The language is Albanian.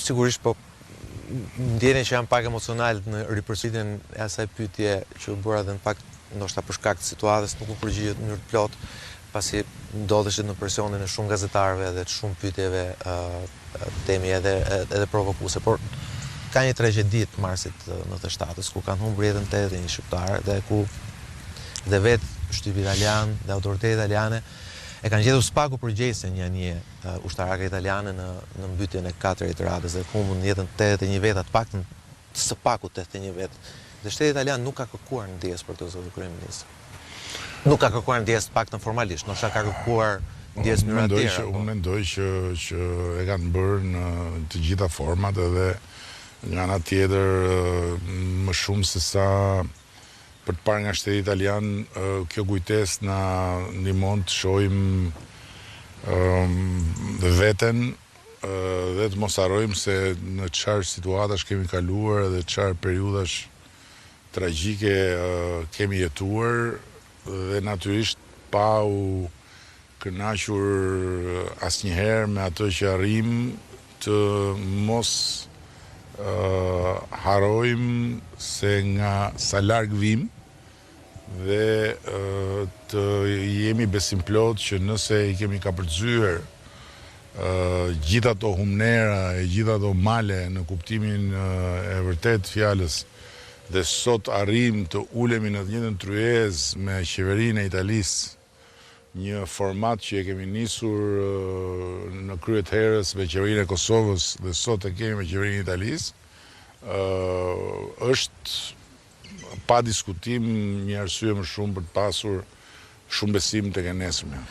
Sigurisht, po ndjeni që jam pak emocional në ripërsëritjen e asaj pyetje që u bëra dhe në fakt ndoshta për shkak të situatës nuk u përgjigjet në mënyrë të plotë, pasi ndodheshit në presionin e shumë gazetarëve dhe të shumë pyetjeve temi edhe provokuese, por ka një tragjedi të marsit 97-s ku kanë humbur jetën 81 shqiptarë dhe vetë shtypi italian dhe autoritetet italiane e kanë gjetur spaku përgjegjëse një anije ushtarake italiane në mbytjen e 4 të radhës dhe humbën jetën 81 veta, të paktën së paku 81 vetë. Dhe shteti italian nuk ka kërkuar ndjesë për të, zoti kryeminist. Nuk ka kërkuar ndjesë të paktën formalisht, ndoshta ka kërkuar ndjesë mënyra të tjera. Unë mendoj që e kanë bërë në të gjitha format edhe nga ana tjetër më shumë se sa për të parë nga shteti italian, kjo kujtesë na ndihmon të shohim veten dhe të mos harrojmë se në çfarë situatash kemi kaluar dhe çfarë periudhash tragjike kemi jetuar dhe natyrisht pa u kënaqur asnjëherë me atë që arrim të mos harrojmë se nga sa larg vim dhe të jemi besimplot që nëse i kemi kapërcyer gjitha ato humnera e gjitha ato male në kuptimin e vërtet fjalës dhe sot arrim të ulemi në të njëjtën tryezë me qeverinë e Italisë, një format që e kemi nisur në krye të herës me qeverinë e Kosovës dhe sot e kemi me qeverinë e Italisë, është pa diskutim një arsye më shumë për të pasur shumë besim tek e nesërmja.